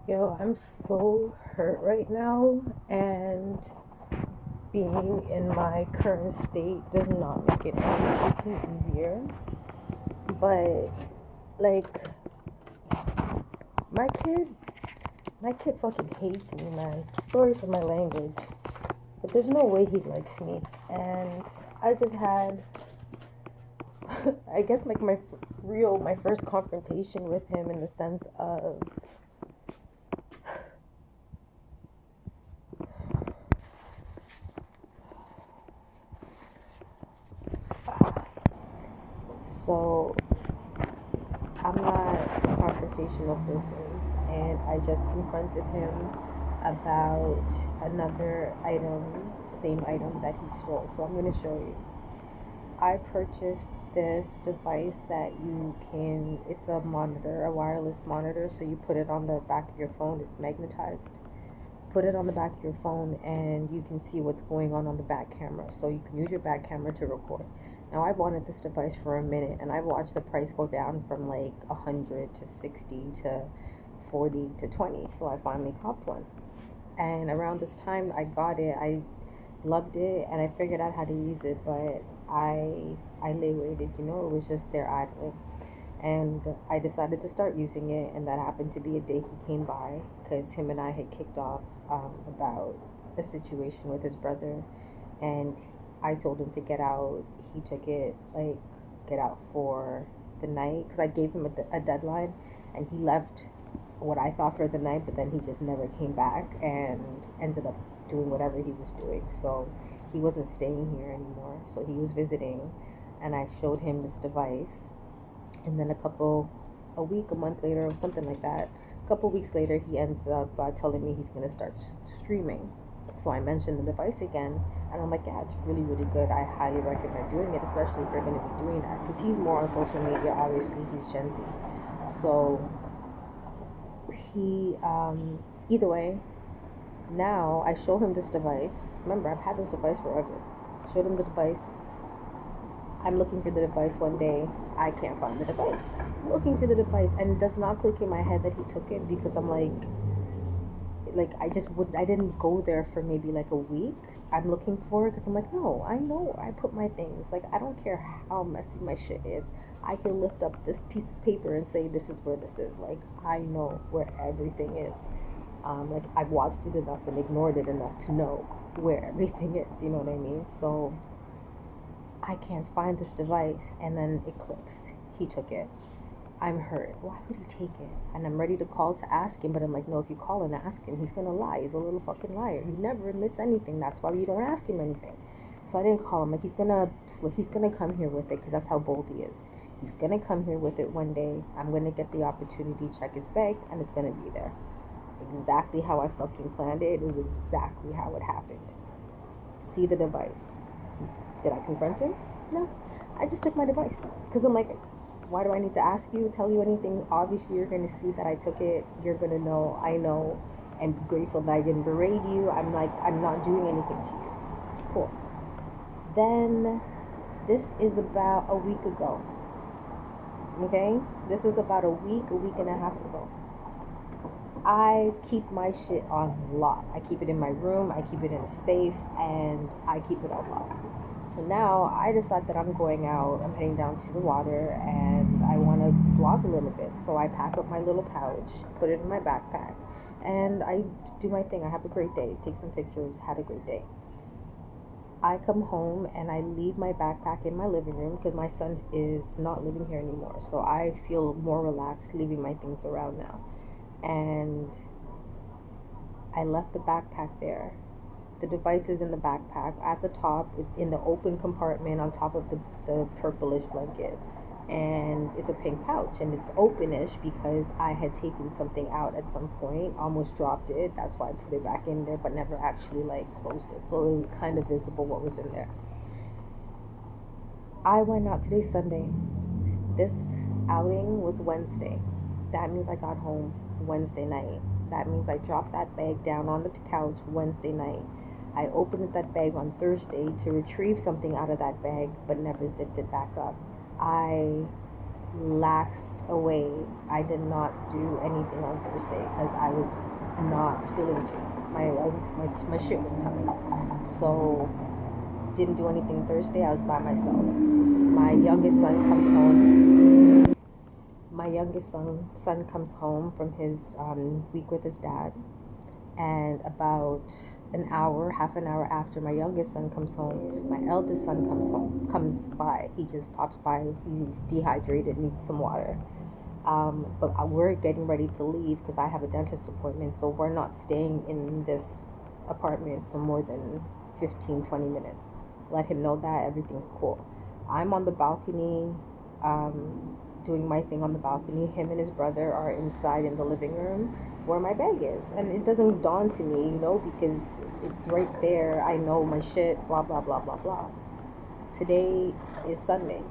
Yo, I'm so hurt right now, and being in my current state does not make it any fucking easier. But like my kid, my kid fucking hates me, man. Sorry for my language, but there's no way he likes me. And I just had, I guess, like my first confrontation with him in the sense of so I'm not a confrontational person, and I just confronted him about another item, same item that he stole. So I'm going to show you. I purchased this device that it's a monitor, a wireless monitor. So you put it on the back of your phone, it's magnetized. Put it on the back of your phone, and you can see what's going on the back camera. So you can use your back camera to record. Now, I've wanted this device for a minute, and I've watched the price go down from like 100 to 60 to 40 to 20. So I finally copped one. And around this time I got it, I loved it, and I figured out how to use it, but I lay waited, it was just there idling. And I decided to start using it, and that happened to be a day he came by because him and I had kicked off about a situation with his brother, and I told him to get out. He took it, like, get out for the night because I gave him a deadline, and he left what I thought for the night, but then he just never came back and ended up doing whatever he was doing. So he wasn't staying here anymore. So he was visiting, and I showed him this device, and then a week, a month later, or something like that, a couple weeks later, he ends up telling me he's going to start streaming. So I mentioned the device again, and I'm like, yeah, it's really, really good. I highly recommend doing it, especially if you're going to be doing that, because he's more on social media. Obviously, he's Gen Z. So either way, now I show him this device. Remember, I've had this device forever. Showed him the device. I'm looking for the device one day. I can't find the device. Looking for the device, and it does not click in my head that he took it because I'm like I didn't go there for maybe like a week. I'm looking for it because I'm like, no, I know I put my things. Like, I don't care how messy my shit is. I can lift up this piece of paper and say this is where this is. Like, I know where everything is. Like, I've watched it enough and ignored it enough to know where everything is. You know what I mean? So I can't find this device, and then it clicks. He took it. I'm hurt. Why would he take it? And I'm ready to call to ask him, but I'm like, no, if you call and ask him, he's gonna lie. He's a little fucking liar. He never admits anything. That's why you don't ask him anything. So I didn't call him. Like, he's gonna come here with it because that's how bold he is. He's gonna come here with it one day. I'm gonna get the opportunity to check his bag, and it's gonna be there. Exactly how I fucking planned it. It is exactly how it happened. See the device. Did I confront him? No. I just took my device because I'm like, why do I need to ask you, tell you anything? Obviously, you're going to see that I took it. You're going to know I know, and be grateful that I didn't berate you. I'm like, I'm not doing anything to you. Cool. Then this is about a week ago. Okay? This is about a week and a half ago. I keep my shit on lock. I keep it in my room, I keep it in a safe, and I keep it on lock. So now I decide that I'm going out, I'm heading down to the water, and I want to vlog a little bit. So I pack up my little pouch, put it in my backpack, and I do my thing. I have a great day, take some pictures, had a great day. I come home and I leave my backpack in my living room because my son is not living here anymore. So I feel more relaxed leaving my things around now. And I left the backpack there. The device is in the backpack at the top, in the open compartment on top of the purplish blanket. And it's a pink pouch, and it's openish because I had taken something out at some point, almost dropped it. That's why I put it back in there, but never actually like closed it. So it was kind of visible what was in there. I went out today, Sunday. This outing was Wednesday. That means I got home Wednesday night. That means I dropped that bag down on the couch Wednesday night. I opened that bag on Thursday to retrieve something out of that bag, but never zipped it back up. I laxed away. I did not do anything on Thursday because I was not feeling too. My shit was coming. So didn't do anything Thursday. I was by myself. My youngest son comes home. My youngest son comes home from his week with his dad, and about an hour, half an hour after my youngest son comes home, my eldest son comes by. He just pops by. He's dehydrated, needs some water. But we're getting ready to leave because I have a dentist appointment, so we're not staying in this apartment for more than 15-20 minutes. Let him know that everything's cool. I'm on the balcony, doing my thing on the balcony. Him and his brother are inside in the living room where my bag is, and it doesn't dawn to me, because it's right there. I know my shit, blah blah blah blah blah. Today is Sunday.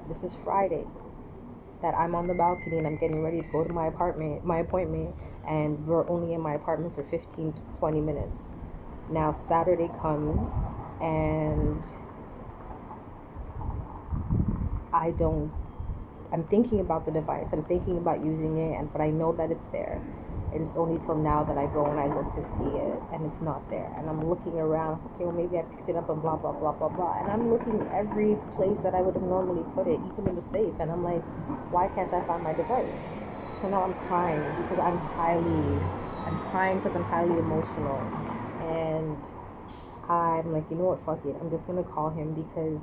This is Friday that I'm on the balcony and I'm getting ready to go to my appointment, and we're only in my apartment for 15 to 20 minutes. Now Saturday comes and I'm thinking about the device. I'm thinking about using it, but I know that it's there. And it's only till now that I go and I look to see it, and it's not there. And I'm looking around, okay, well, maybe I picked it up and blah, blah, blah, blah, blah. And I'm looking every place that I would have normally put it, even in the safe. And I'm like, why can't I find my device? So now I'm crying because I'm crying because I'm highly emotional. And I'm like, you know what, fuck it. I'm just going to call him because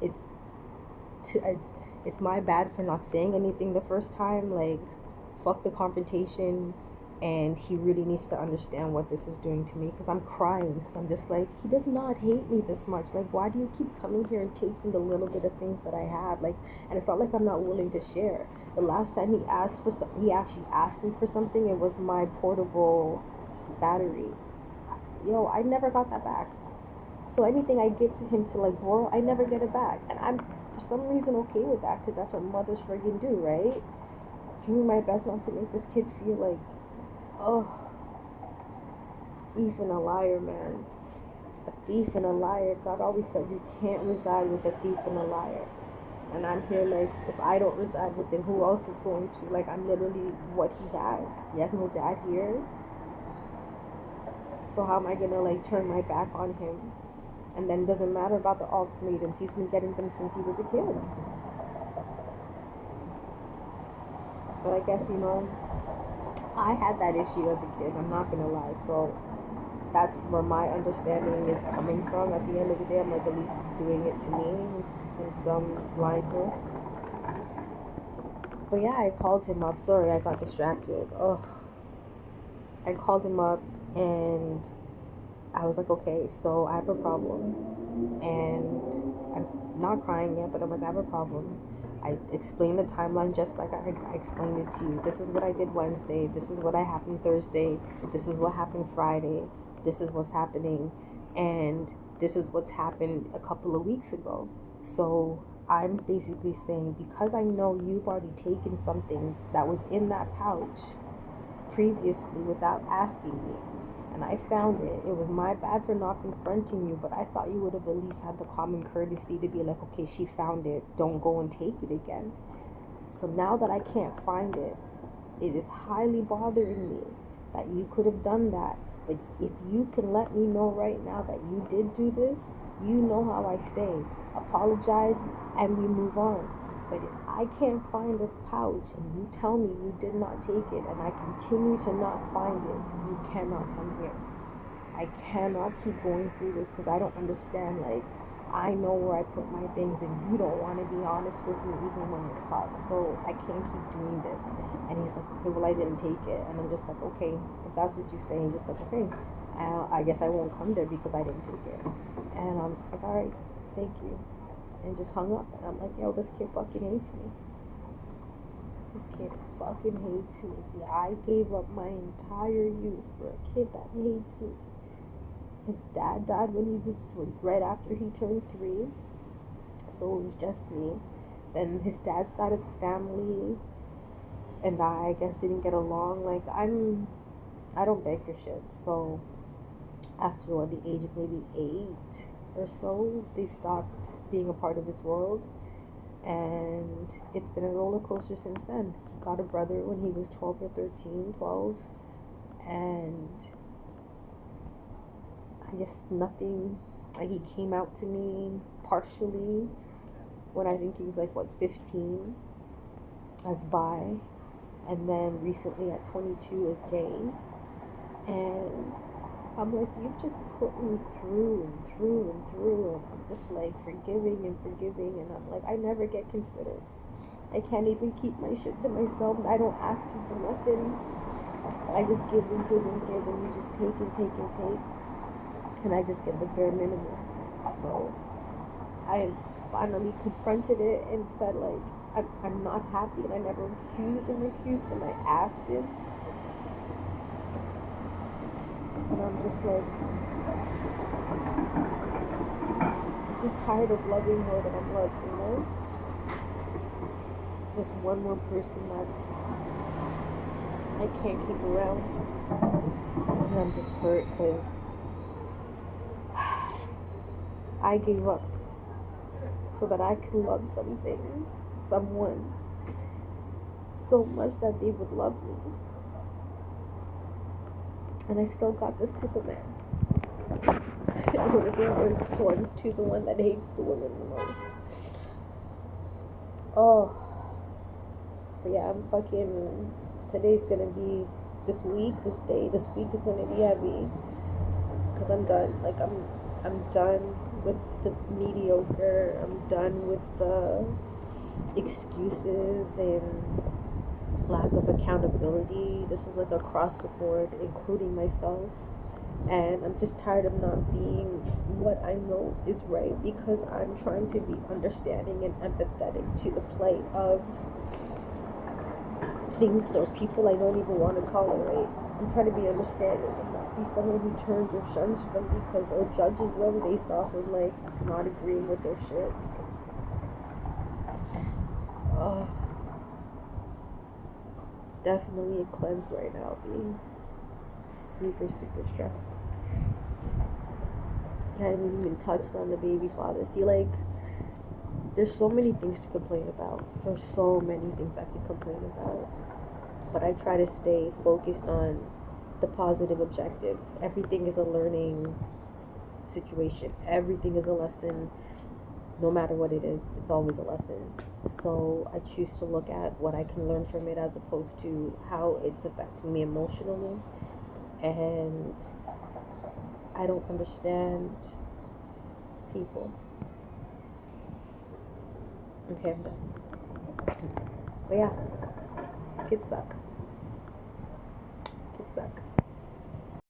it's my bad for not saying anything the first time. Like, fuck the confrontation, and he really needs to understand what this is doing to me, because I'm crying, because I'm just like, he does not hate me this much. Like, why do you keep coming here and taking the little bit of things that I have? Like, and it's not like I'm not willing to share. The last time he actually asked me for something, it was my portable battery. Yo, I never got that back. So anything I give to him to like borrow, I never get it back, and I'm for some reason okay with that, because that's what mothers friggin' do, right? Doing my best not to make this kid feel like, oh, thief and a liar, man. A thief and a liar. God always said you can't reside with a thief and a liar. And I'm here like, if I don't reside with him, who else is going to? Like, I'm literally what he has. He has no dad here. So how am I gonna like turn my back on him? And then it doesn't matter about the ultimatums. He's been getting them since he was a kid. But I guess, I had that issue as a kid. I'm not going to lie. So that's where my understanding is coming from. At the end of the day, I'm like, at least he's doing it to me in some blindness. But yeah, I called him up. Sorry, I got distracted. I called him up and I was like, okay, so I have a problem. And I'm not crying yet, but I'm like, I have a problem. I explained the timeline just like I explained it to you. This is what I did Wednesday. This is what happened Thursday. This is what happened Friday. This is what's happening. And this is what's happened a couple of weeks ago. So I'm basically saying, because I know you've already taken something that was in that pouch previously without asking me, and I found it. It was my bad for not confronting you, but I thought you would have at least had the common courtesy to be like, okay, she found it, don't go and take it again. So now that I can't find it, it is highly bothering me that you could have done that. But if you can let me know right now that you did do this, you know how I stay. Apologize and we move on. But if I can't find the pouch and you tell me you did not take it and I continue to not find it, you cannot come here. I cannot keep going through this because I don't understand. Like, I know where I put my things and you don't want to be honest with me even when you're caught. So I can't keep doing this. And he's like, okay, well, I didn't take it. And I'm just like, okay, if that's what you say, he's just like, okay, I guess I won't come there because I didn't take it. And I'm just like, all right, thank you. And just hung up. And I'm like, yo, this kid fucking hates me. This kid fucking hates me. I gave up my entire youth for a kid that hates me. His dad died when he was right after he turned 3. So it was just me. Then his dad's side of the family and I guess didn't get along. Like, I don't beg for shit. So after the age of maybe 8 or so, they stopped being a part of his world. And it's been a roller coaster since then. He got a brother when he was 12 or 13, 12, and I just nothing. Like, he came out to me partially when I think he was like, what, 15, as bi, and then recently at 22 as gay. And I'm like, you've just put me through and through and through, and I'm just like forgiving and forgiving, and I'm like, I never get considered. I can't even keep my shit to myself. I don't ask you for nothing. I just give and give and give, and you just take and take and take, and I just get the bare minimum. So I finally confronted it and said, like, I'm not happy, and I never accused him, I asked him. And I'm just like, I'm just tired of loving more than I'm loved, you know? Just one more person that's I can't keep around. And I'm just hurt because I gave up so that I could love someone so much that they would love me. And I still got this type of man. One of the worst ones, to the one that hates the woman the most. Oh, but yeah, I'm fucking. Today's gonna be this week is gonna be heavy. Cause I'm done. Like, I'm done with the mediocre. I'm done with the excuses and lack of accountability. This is like across the board, including myself. And I'm just tired of not being what I know is right, because I'm trying to be understanding and empathetic to the plight of things or people I don't even want to tolerate. I'm trying to be understanding and not be someone who turns or shuns them because, or judges them based off of like not agreeing with their shit. Definitely a cleanse right now, being super stressed. I haven't even touched on the baby father. See, like, there's so many things to complain about. There's so many things I could complain about. But I try to stay focused on the positive objective. Everything is a learning situation. Everything is a lesson. No matter what it is, it's always a lesson. So I choose to look at what I can learn from it as opposed to how it's affecting me emotionally. And I don't understand people. Okay, I'm done. But yeah, kids suck.